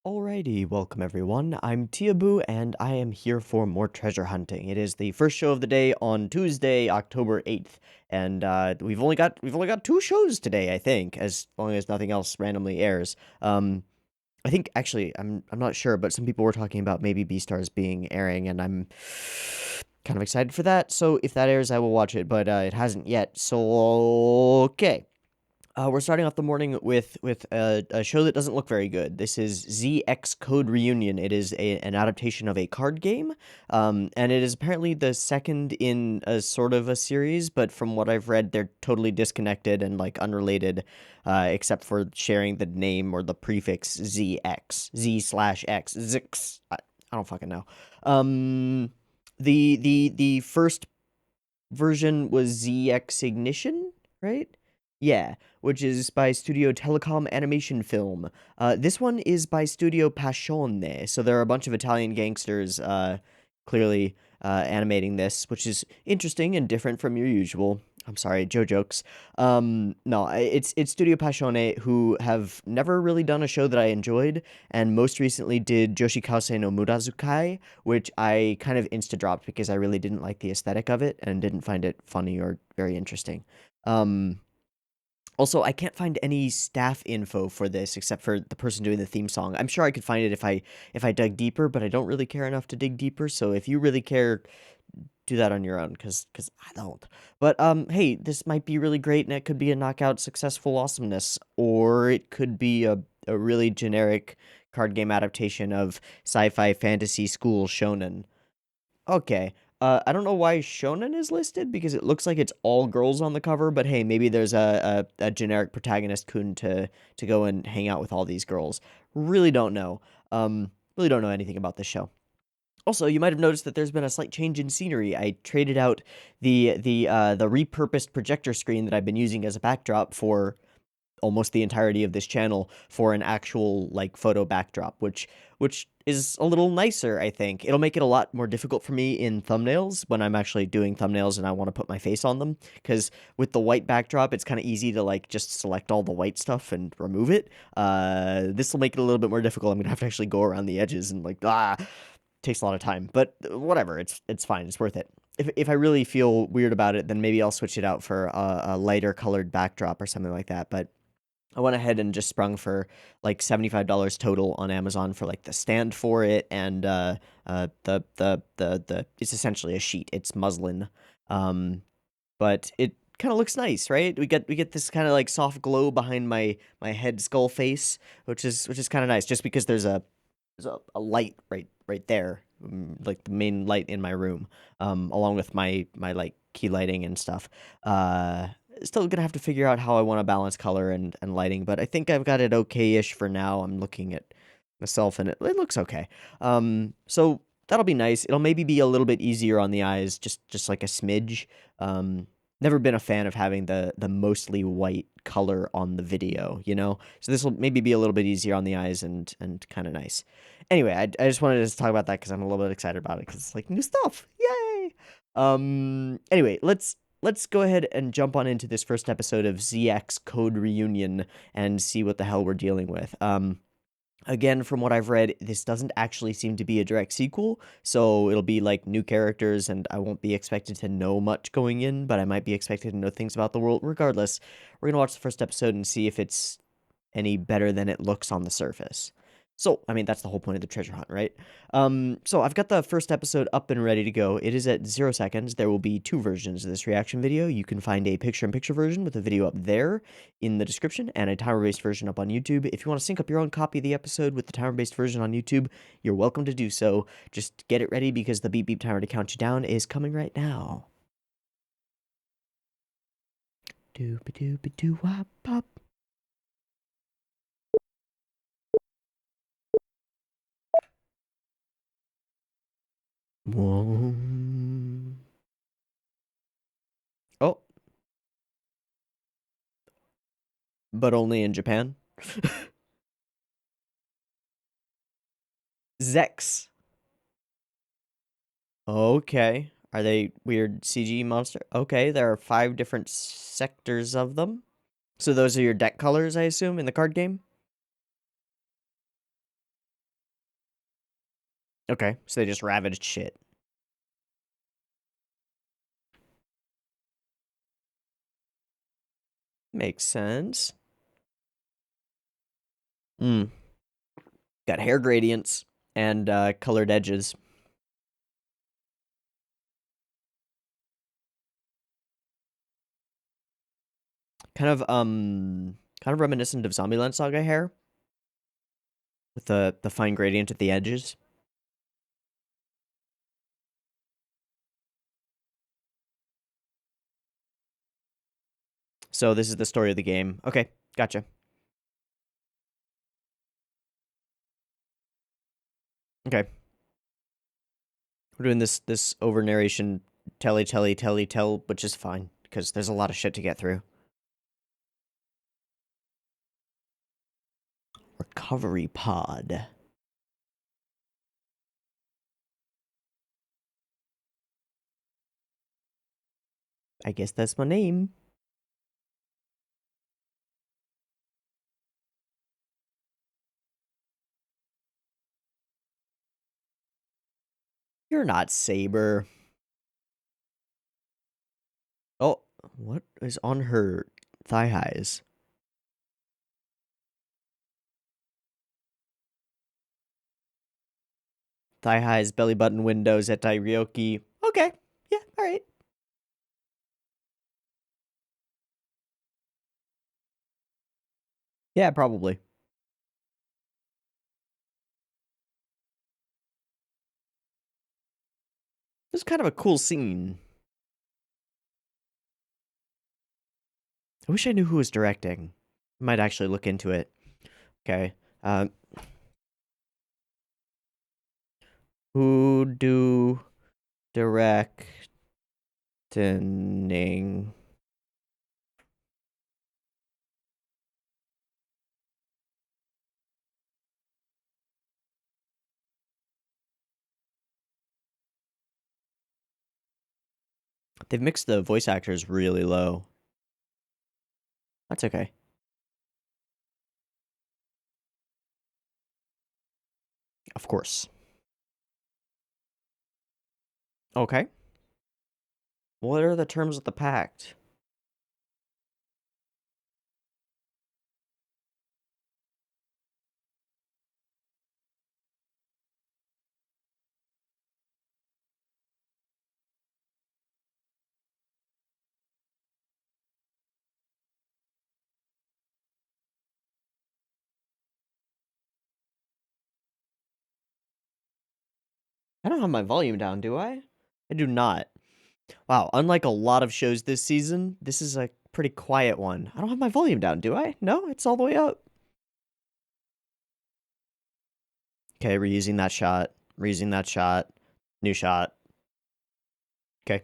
Alrighty, welcome everyone. I'm Tiabu and I am here for more treasure hunting. It is the first show of the day on Tuesday, October 8th, and we've only got two shows today, I think, as long as nothing else randomly airs. I think actually I'm not sure, but some people were talking about maybe Beastars being airing, and I'm kind of excited for that. So if that airs, I will watch it, but it hasn't yet. So okay. We're starting off the morning with a show that doesn't look very good. This is ZX Code Reunion. It is an adaptation of a card game, and it is apparently the second in a sort of a series. But from what I've read, they're totally disconnected and like unrelated, except for sharing the name or the prefix ZX, Z/X, Zix. I don't fucking know. The first version was ZX Ignition, right? Yeah, which is by Studio Telecom Animation Film. This one is by Studio Passione, so there are a bunch of Italian gangsters clearly animating this, which is interesting and different from your usual. I'm sorry, Joe jokes. No, it's Studio Passione, who have never really done a show that I enjoyed, and most recently did Joshikase no Murazukai, which I kind of insta-dropped because I really didn't like the aesthetic of it and didn't find it funny or very interesting. Um, Also, I can't find any staff info for this except for the person doing the theme song. I'm sure I could find it if I dug deeper, but I don't really care enough to dig deeper. So if you really care, do that on your own, cause I don't. But hey, this might be really great, and it could be a knockout successful awesomeness, or it could be a really generic card game adaptation of sci-fi fantasy school shonen. Okay. I don't know why shonen is listed because it looks like it's all girls on the cover, but hey, maybe there's a generic protagonist kun to go and hang out with all these girls. Really don't know. Really don't know anything about this show. Also, you might have noticed that there's been a slight change in scenery. I traded out the repurposed projector screen that I've been using as a backdrop for almost the entirety of this channel for an actual like photo backdrop, which is a little nicer, I think. It'll make it a lot more difficult for me in thumbnails when I'm actually doing thumbnails and I want to put my face on them, because with the white backdrop it's kind of easy to like just select all the white stuff and remove it. This will make it a little bit more difficult. I'm gonna have to actually go around the edges and like takes a lot of time, but whatever, it's fine, it's worth it. If I really feel weird about it, then maybe I'll switch it out for a lighter colored backdrop or something like that. But I went ahead and just sprung for like $75 total on Amazon for like the stand for it, and the it's essentially a sheet. It's muslin, but it kind of looks nice, right? We get this kind of like soft glow behind my head skull face, which is kind of nice. Just because there's a light right there, like the main light in my room, along with my like key lighting and stuff. Still gonna have to figure out how I want to balance color and lighting, but I think I've got it okay-ish for now. I'm looking at myself and it looks okay. So that'll be nice. It'll maybe be a little bit easier on the eyes, just like a smidge. Never been a fan of having the mostly white color on the video, you know? So this will maybe be a little bit easier on the eyes and kind of nice. Anyway, I just wanted to talk about that because I'm a little bit excited about it because it's like new stuff. Yay! Anyway, let's go ahead and jump on into this first episode of ZX Code Reunion and see what the hell we're dealing with. Again, from what I've read, this doesn't actually seem to be a direct sequel, so it'll be like new characters, and I won't be expected to know much going in, but I might be expected to know things about the world. Regardless, we're gonna watch the first episode and see if it's any better than it looks on the surface. So, I mean, that's the whole point of the treasure hunt, right? So I've got the first episode up and ready to go. It is at 0 seconds. There will be two versions of this reaction video. You can find a picture-in-picture version with a video up there in the description and a timer-based version up on YouTube. If you want to sync up your own copy of the episode with the timer-based version on YouTube, you're welcome to do so. Just get it ready because the beep beep timer to count you down is coming right now. Doop-a-doop-a-doo-wop-pop. Whoa. Oh, but only in Japan. Zex. Okay. Are they weird CG monster? Okay, there are 5 different sectors of them. So those are your deck colors, I assume, in the card game? Okay, so they just ravaged shit. Makes sense. Hmm. Got hair gradients and colored edges. Kind of reminiscent of Zombieland Saga hair with the fine gradient at the edges. So this is the story of the game. Okay, gotcha. Okay. We're doing this over narration tell, which is fine because there's a lot of shit to get through. Recovery pod. I guess that's my name. You're not Saber. Oh, what is on her thigh highs? Thigh highs, belly button windows at Dairyoki. Okay. Yeah, alright. Yeah, probably. This is kind of a cool scene. I wish I knew who was directing. I might actually look into it. Okay. Who do directing? They've mixed the voice actors really low. That's okay. Of course. Okay. What are the terms of the pact? I don't have my volume down, do I? I do not. Wow, unlike a lot of shows this season, this is a pretty quiet one. I don't have my volume down, do I? No, it's all the way up. Okay, reusing that shot. Reusing that shot. New shot. Okay.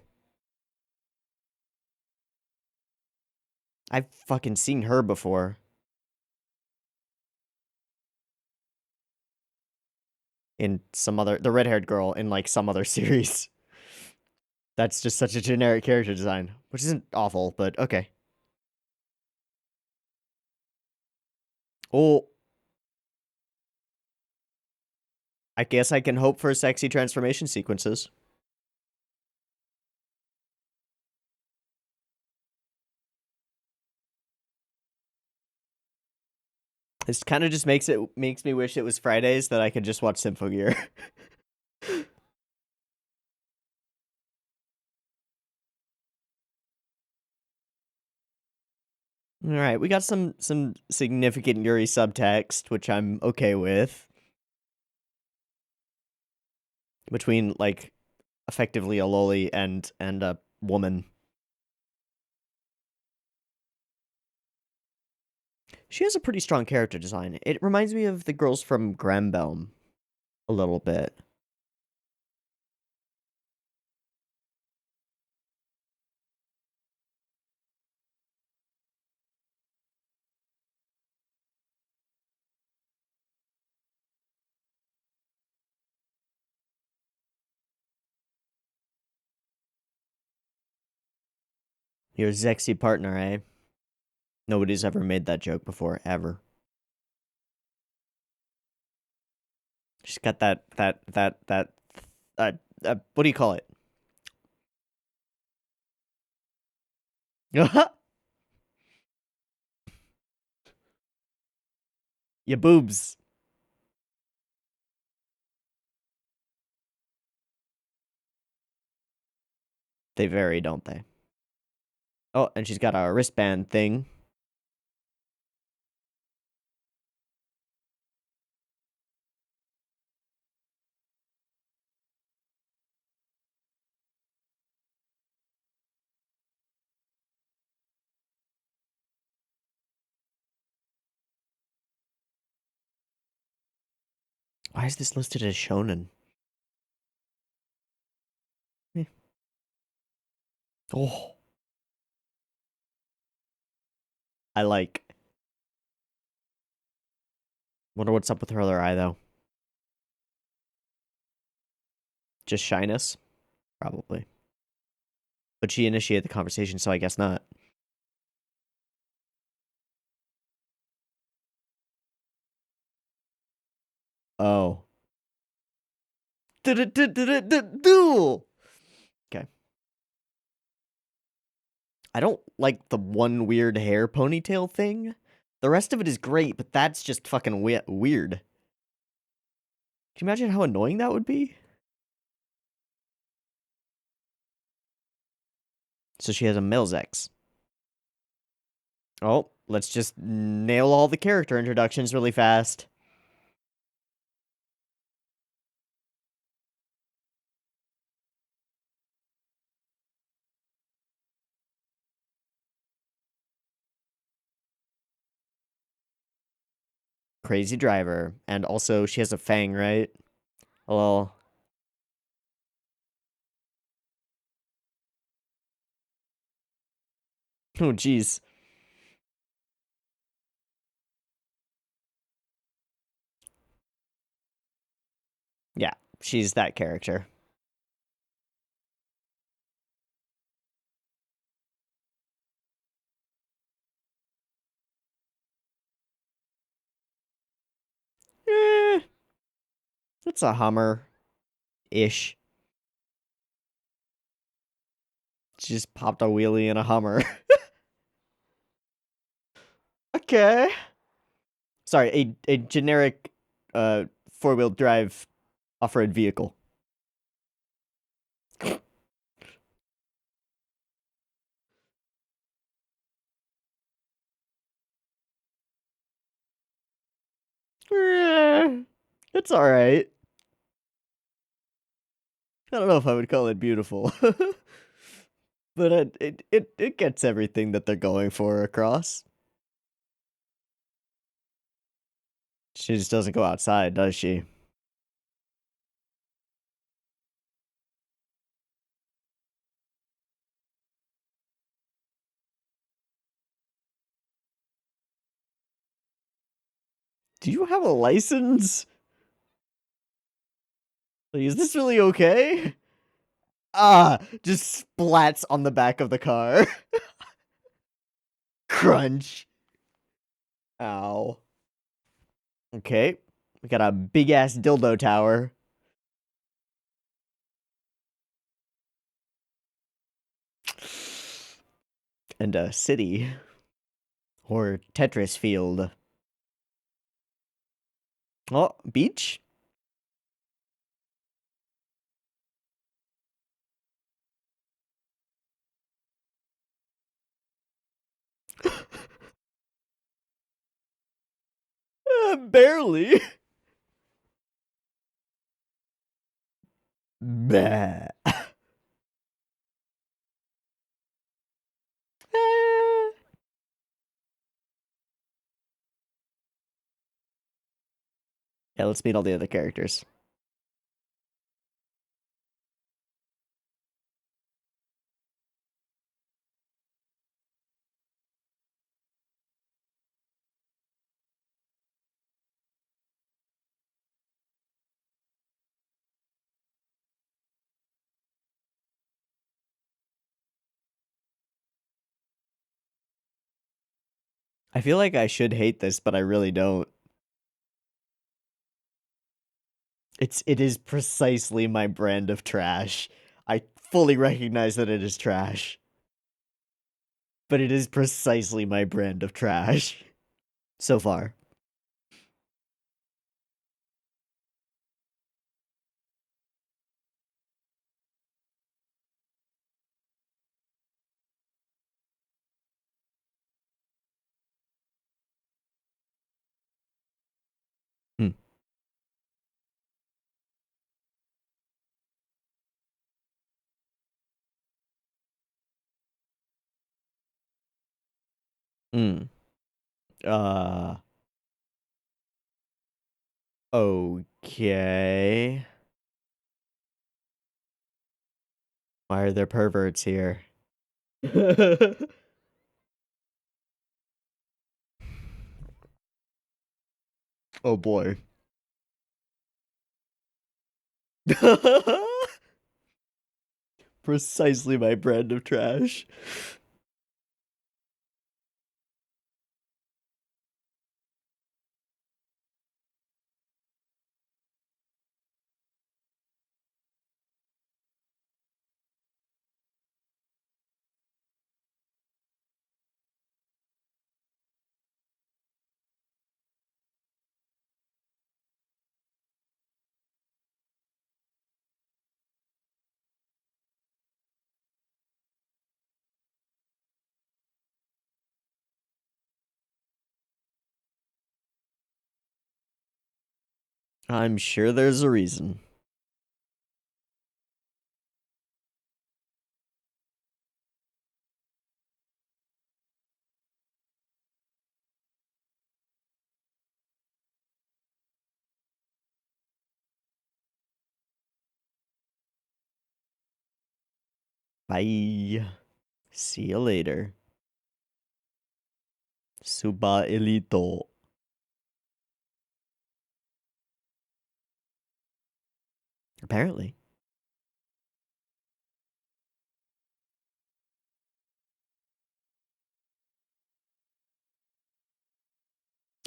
I've fucking seen her before. In some other... The red-haired girl in, like, some other series. That's just such a generic character design. Which isn't awful, but okay. Oh... I guess I can hope for sexy transformation sequences. This kind of just makes me wish it was Fridays that I could just watch Symphogear. All right, we got some significant Yuri subtext, which I'm okay with. Between like effectively a loli and a woman. She has a pretty strong character design. It reminds me of the girls from Grambelm a little bit. Your sexy partner, eh? Nobody's ever made that joke before, ever. She's got that what do you call it? Your boobs. They vary, don't they? Oh, and she's got a wristband thing. Why is this listed as shonen? Eh. Oh, I like. Wonder what's up with her other eye, though. Just shyness? Probably. But she initiated the conversation, so I guess not. Oh. Duel! Okay. I don't like the one weird hair ponytail thing. The rest of it is great, but that's just fucking weird. Can you imagine how annoying that would be? So she has a male's ex. Oh, let's just nail all the character introductions really fast. Crazy driver. And also, she has a fang, right? Well, oh, jeez. Yeah, she's that character. Eh, it's a Hummer-ish. She just popped a wheelie in a Hummer. Okay. Sorry, a generic four-wheel drive off-road vehicle. It's alright. I don't know if I would call it beautiful. But it gets everything that they're going for across. She just doesn't go outside, does she? Do you have a license? Like, is this really okay? Ah, just splats on the back of the car. Crunch. Ow. Okay. We got a big ass dildo tower. And a city. Or Tetris field. Oh, beach? Barely. Bah. Yeah, let's meet all the other characters. I feel like I should hate this, but I really don't. It is precisely my brand of trash. I fully recognize that it is trash. But it is precisely my brand of trash. So far. Hmm. Hmm. Okay. Why are there perverts here? Oh boy. Precisely my brand of trash. I'm sure there's a reason. Bye. See you later. Suba Elito. Apparently.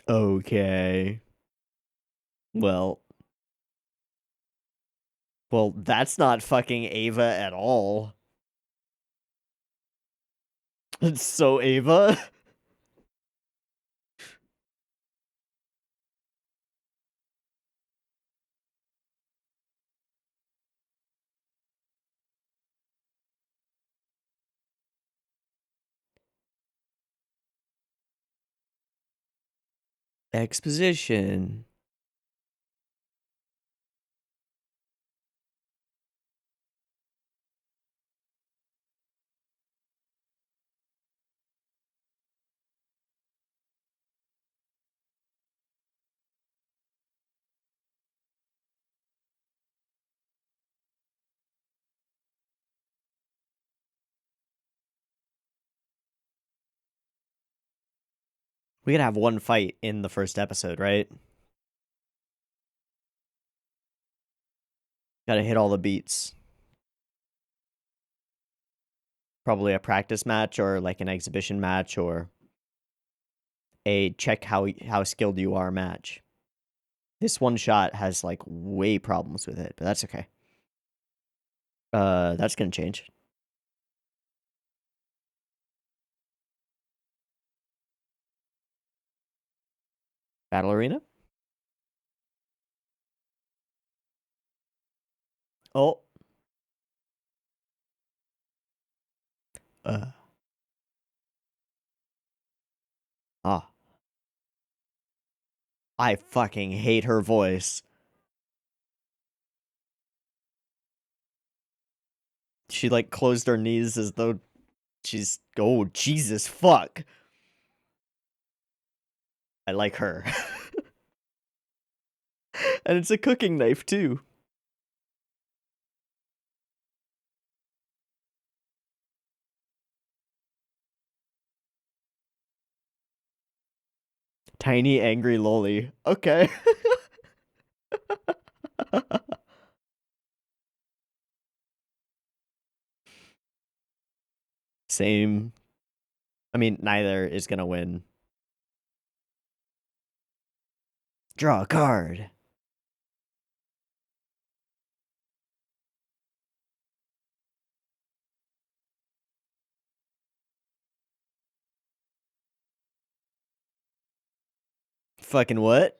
Okay. Well, that's not fucking Ava at all. It's so Ava. Exposition. We could have one fight in the first episode, right? Gotta hit all the beats. Probably a practice match or like an exhibition match or a check how skilled you are match. This one shot has like way problems with it, but that's okay. That's gonna change. Battle arena? Oh. Uh. Ah. I fucking hate her voice. She like closed her knees as though she's oh Jesus fuck. I like her. And it's a cooking knife too. Tiny angry loli. Okay. Same. I mean, neither is gonna win. Draw a card. Fucking what?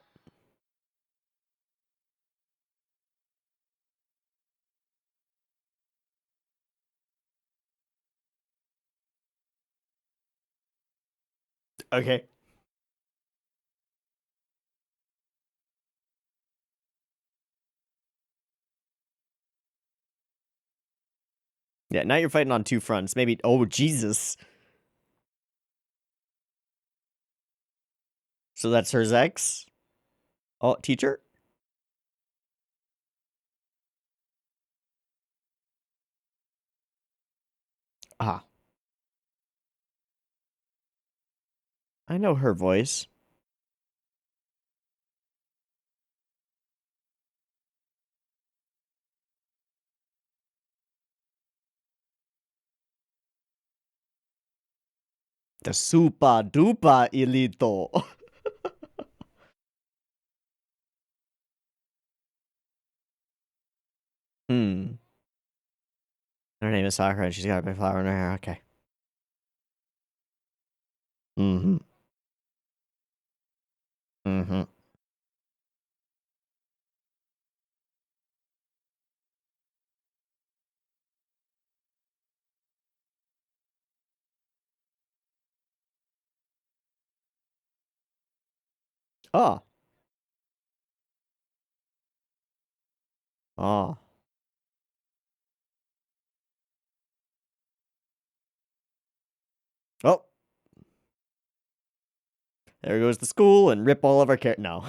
Okay. Yeah, now you're fighting on two fronts. Maybe. Oh, Jesus. So that's her Zex? Oh, teacher? Ah. I know her voice. The super duper elito. Hmm. Her name is Sakura and she's got a big flower in her hair. Okay. Mm-hmm. Mm-hmm. Oh. Oh. Oh. There goes the school and rip all of our No.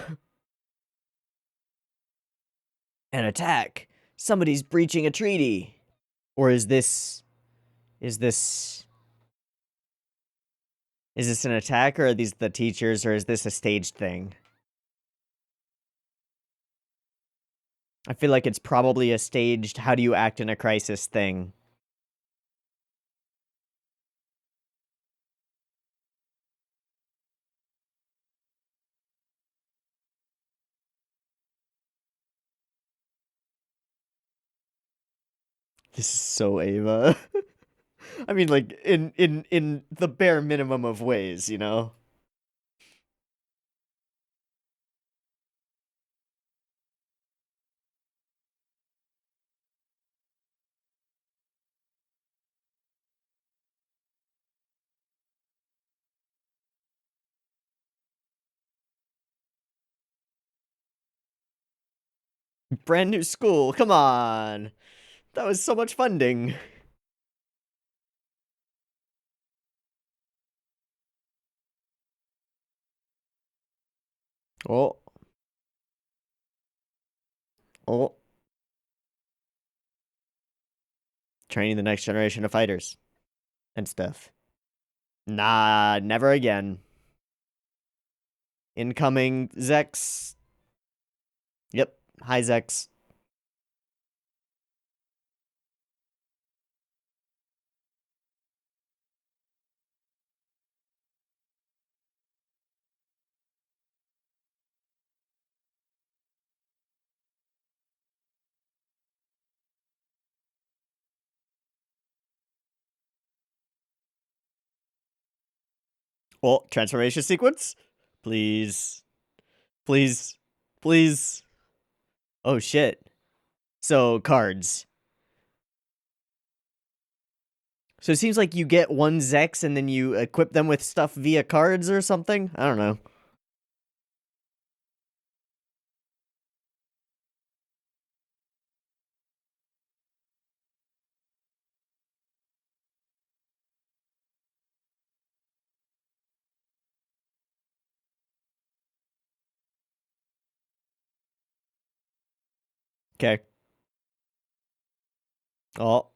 An attack. Somebody's breaching a treaty. Or is this... Is this an attack, or are these the teachers, or is this a staged thing? I feel like it's probably a staged how do you act in a crisis thing. This is so Ava. I mean, like, in the bare minimum of ways, you know? Brand new school, come on! That was so much funding. Oh. Oh. Training the next generation of fighters. And stuff. Nah, never again. Incoming Zex. Yep, hi Zex. Oh, transformation sequence? Please. Please. Please. Oh shit. So, cards. So it seems like you get one Zex and then you equip them with stuff via cards or something? I don't know. Okay. Oh.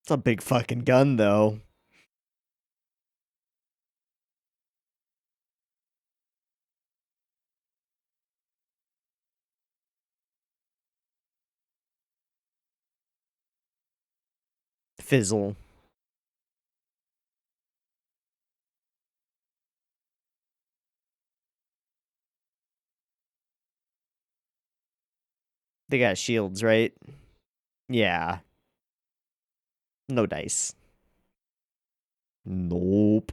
It's a big fucking gun, though. Fizzle. They got shields, right? Yeah. No dice. Nope.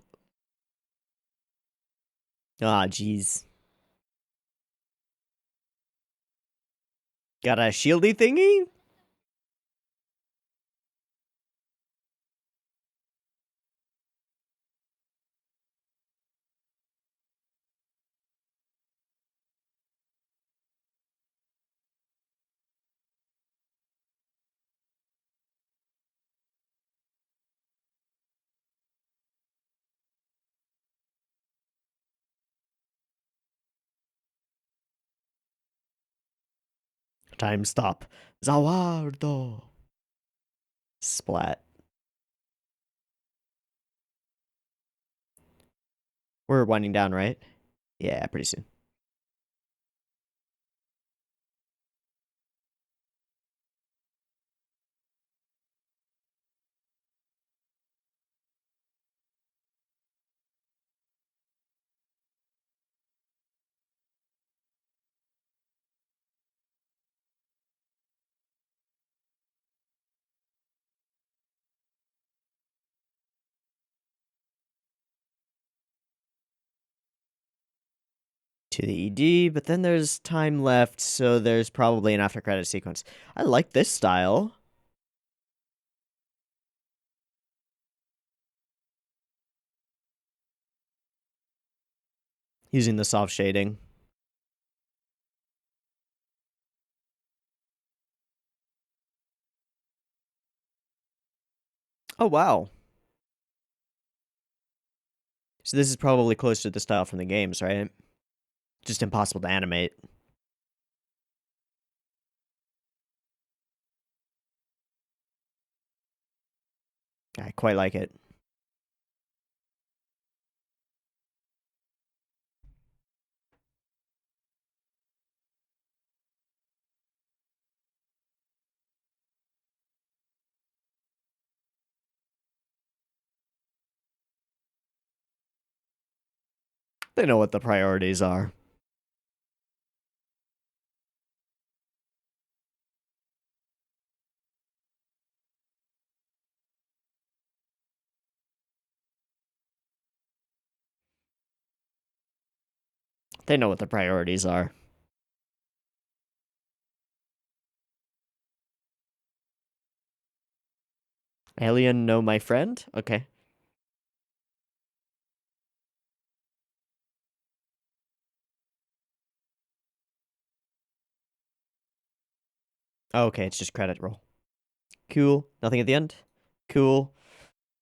Ah, jeez. Got a shieldy thingy? Time stop. Zawardo. Splat. We're winding down, right? Yeah, pretty soon. To the ED, but then there's time left, so there's probably an after credit sequence. I like this style. Using the soft shading. Oh, wow. So this is probably close to the style from the games, right? Just impossible to animate. I quite like it. They know what the priorities are. They know what the priorities are. Alien, no, my friend? Okay. Okay, it's just credit roll. Cool. Nothing at the end? Cool.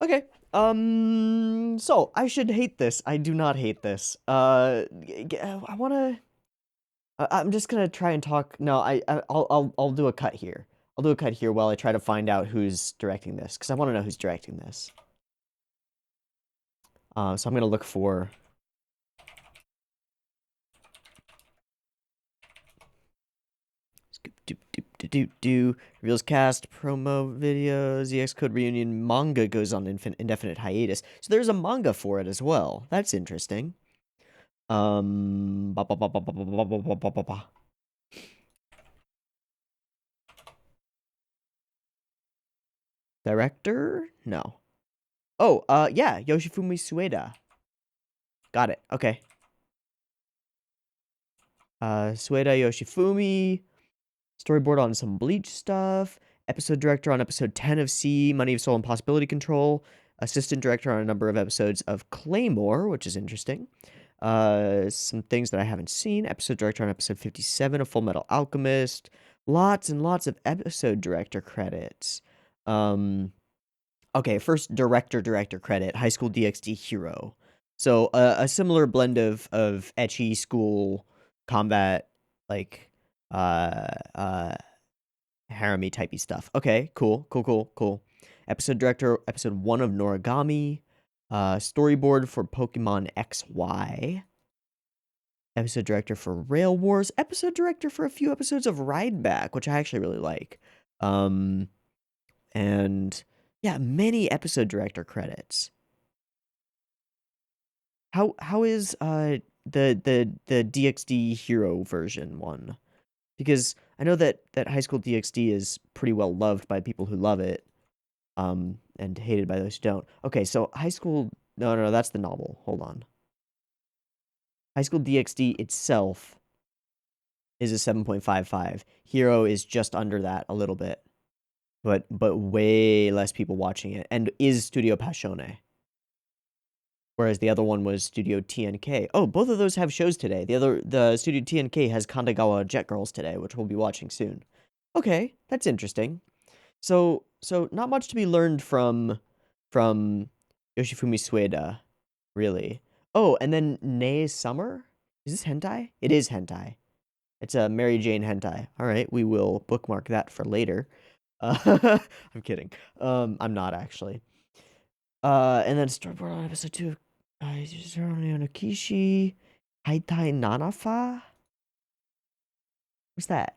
Okay. So I should hate this. I do not hate this. I wanna. I'm just gonna try and talk. No, I'll do a cut here. I'll do a cut here while I try to find out who's directing this, because I want to know who's directing this. So I'm gonna look for. Reveals cast, promo videos, EX Code reunion, manga goes on indefinite hiatus. So there's a manga for it as well. That's interesting. Ba, ba, ba, ba, ba, ba, ba, ba, ba, ba, ba. Director? No. Oh, yeah, Yoshifumi Sueda. Got it. Okay. Sueda Yoshifumi. Storyboard on some Bleach stuff. Episode director on episode 10 of C, Money of Soul and Possibility Control. Assistant director on a number of episodes of Claymore, which is interesting. Some things that I haven't seen. Episode director on episode 57 of Full Metal Alchemist. Lots and lots of episode director credits. Okay, first director credit, High School DxD Hero. So a similar blend of ecchi school combat, like harem-y typey stuff. Okay, cool. Episode director, episode 1 of Noragami. Storyboard for Pokemon XY. Episode director for Rail Wars. Episode director for a few episodes of Ride Back, which I actually really like. And yeah, many episode director credits. How is the DxD Hero version one? Because I know that High School DxD is pretty well loved by people who love it, and hated by those who don't. Okay, so High School... No, that's the novel. Hold on. High School DxD itself is a 7.55. Hero is just under that a little bit, but way less people watching it, and is Studio Passione. Whereas the other one was Studio TNK. Oh, both of those have shows today. The Studio TNK has Kandagawa Jet Girls today, which we'll be watching soon. Okay, that's interesting. So not much to be learned from Yoshifumi Sueda, really. Oh, and then Nei Summer? Is this hentai? It is hentai. It's a Mary Jane hentai. All right, we will bookmark that for later. I'm kidding. I'm not actually. And then storyboard on episode 2 of Kishi Haitai Nanafa. What's that?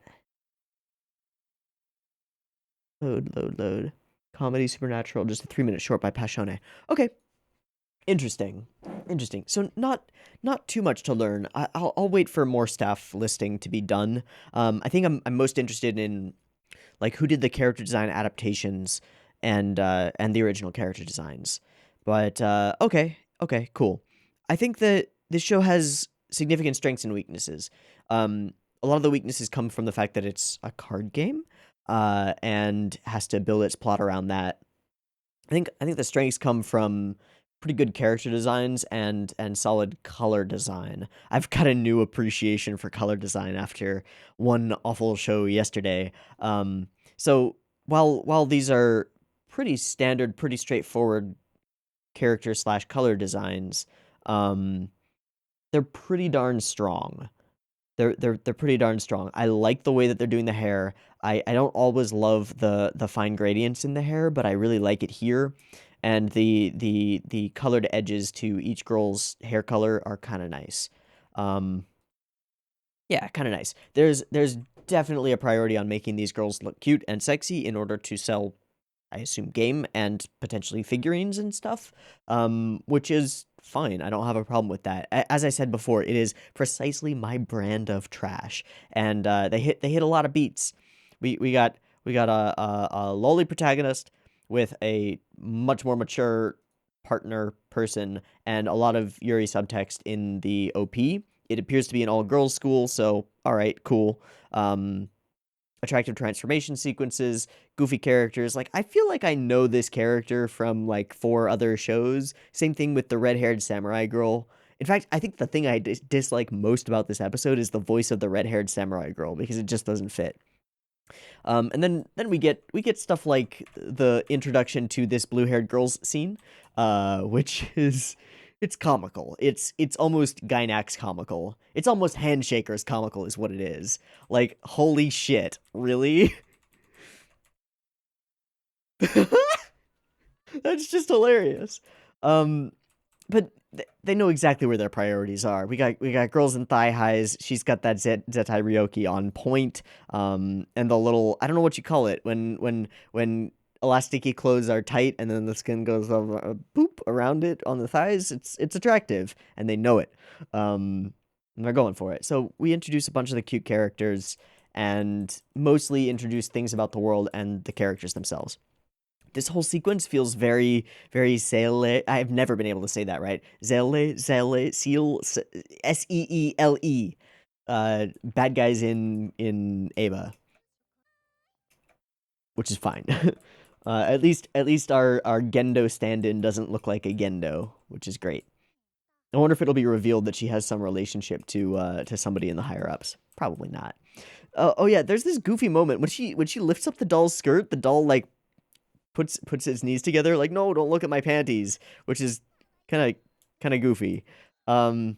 Load. Comedy Supernatural, just a 3-minute short by Passione. Okay. Interesting. So not too much to learn. I'll wait for more staff listing to be done. I think I'm most interested in like who did the character design adaptations and the original character designs. But okay, cool. I think that this show has significant strengths and weaknesses. A lot of the weaknesses come from the fact that it's a card game, and has to build its plot around that. I think the strengths come from pretty good character designs and solid color design. I've got a new appreciation for color design after one awful show yesterday. So while these are pretty standard, pretty straightforward character / color designs, they're pretty darn strong. They're pretty darn strong. I like the way that they're doing the hair. I don't always love the fine gradients in the hair, but I really like it here. And the colored edges to each girl's hair color are kind of nice. Yeah, kind of nice. There's definitely a priority on making these girls look cute and sexy in order to sell, I assume, game and potentially figurines and stuff, which is fine. I don't have a problem with that. As I said before, it is precisely my brand of trash, and they hit a lot of beats. We got a lolly protagonist with a much more mature partner person and a lot of Yuri subtext in the OP. It appears to be an all-girls school, so all right, cool. Attractive transformation sequences, goofy characters. Like, I feel like I know this character from, like, 4 other shows. Same thing with the red-haired samurai girl. In fact, I think the thing I dislike most about this episode is the voice of the red-haired samurai girl, because it just doesn't fit. And then we get stuff like the introduction to this blue-haired girl's scene, which is... It's comical. It's almost Gynax comical. It's almost Handshakers comical is what it is. Like, holy shit, really? That's just hilarious. But they know exactly where their priorities are. We got girls in thigh highs. She's got that Zetai Ryoki on point. And the little, I don't know what you call it, when elasticy clothes are tight and then the skin goes boop around it on the thighs. It's attractive and they know it. And they're going for it. So we introduce a bunch of the cute characters and mostly introduce things about the world and the characters themselves. This whole sequence feels very, very Seele. I've never been able to say that right. Seele, Seal, Seele. Bad guys in Eva, which is fine. At least our Gendo stand-in doesn't look like a Gendo, which is great. I wonder if it'll be revealed that she has some relationship to somebody in the higher ups. Probably not. Oh yeah, there's this goofy moment when she lifts up the doll's skirt. The doll like puts its knees together, like, no, don't look at my panties, which is kind of goofy. I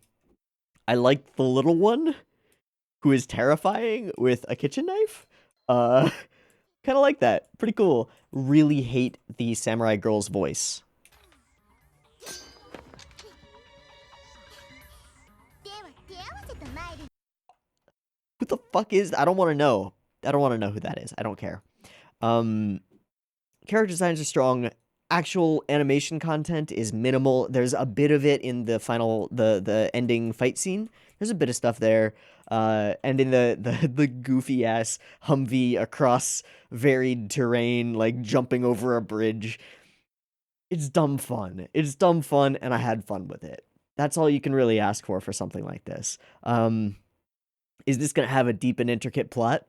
like the little one who is terrifying with a kitchen knife. Kind of like that. Pretty cool. Really hate the samurai girl's voice. Who the fuck is... I don't want to know. I don't want to know who that is. I don't care. Character designs are strong. actual animation content is minimal. There's a bit of it in the ending fight scene. There's a bit of stuff there. And in the goofy ass Humvee across varied terrain, like jumping over a bridge. It's dumb fun. It's dumb fun, and I had fun with it. That's all you can really ask for something like this. Is this gonna have a deep and intricate plot?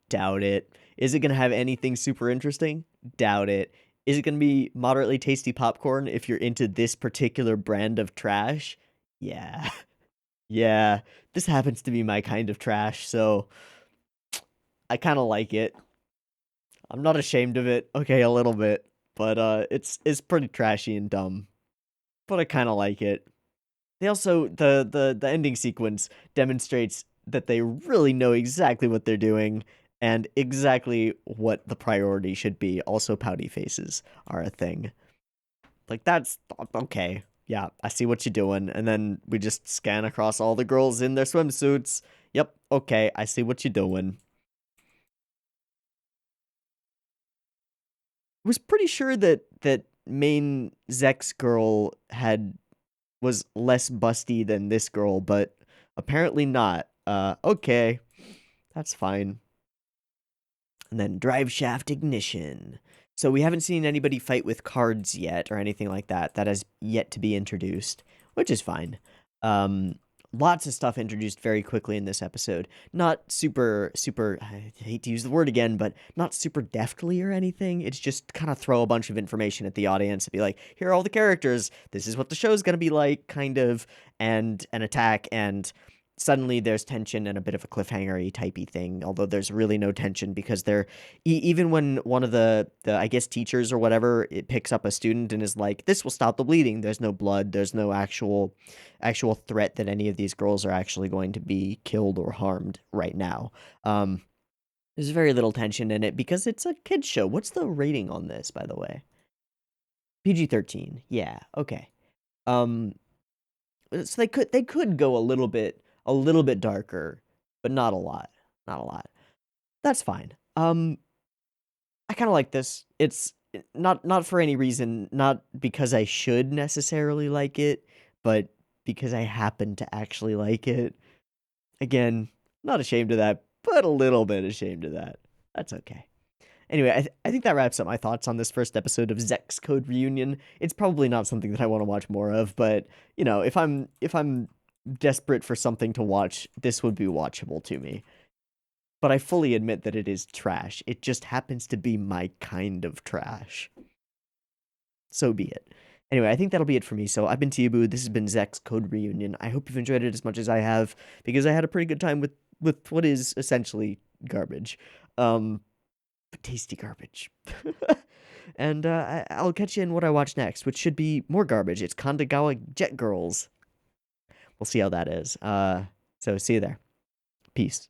Doubt it. Is it gonna have anything super interesting? Doubt it. Is it gonna be moderately tasty popcorn if you're into this particular brand of trash? Yeah. Yeah. This happens to be my kind of trash, so I kind of like it. I'm not ashamed of it. Okay, a little bit, but it's pretty trashy and dumb. But I kind of like it. They also the ending sequence demonstrates that they really know exactly what they're doing and exactly what the priority should be. Also, pouty faces are a thing. Like, that's okay. Yeah, I see what you're doing. And then we just scan across all the girls in their swimsuits. Yep, okay, I see what you're doing. Was pretty sure that main Zex girl was less busty than this girl, but apparently not. Okay, that's fine. And then drive shaft ignition. So we haven't seen anybody fight with cards yet or anything like that. That has yet to be introduced, which is fine. Lots of stuff introduced very quickly in this episode. Not super, I hate to use the word again, but not super deftly or anything. It's just kind of throw a bunch of information at the audience and be like, here are all the characters. This is what the show's going to be like, kind of, and an attack. And suddenly there's tension and a bit of a cliffhanger-y typey thing, although there's really no tension because they're even when one of the I guess teachers or whatever, it picks up a student and is like, this will stop the bleeding, there's no blood, there's no actual threat that any of these girls are actually going to be killed or harmed right now. There's very little tension in it because it's a kid's show. What's the rating on this, by the way? PG-13. Yeah, okay. So they could go a little bit darker, but not a lot. Not a lot. That's fine. I kind of like this. It's not for any reason, not because I should necessarily like it, but because I happen to actually like it. Again, not ashamed of that, but a little bit ashamed of that. That's okay. Anyway, I think that wraps up my thoughts on this first episode of Zex Code Reunion. It's probably not something that I want to watch more of, but you know, if I'm desperate for something to watch, this would be watchable to me. But I fully admit that it is trash. It just happens to be my kind of trash. So be it. Anyway, I think that'll be it for me. So I've been Eiyuu. This has been Zex Code Reunion. I hope you've enjoyed it as much as I have, because I had a pretty good time with what is essentially garbage. But tasty garbage. And I'll catch you in what I watch next, which should be more garbage. It's Kandagawa Jet Girls. We'll see how that is. So see you there. Peace.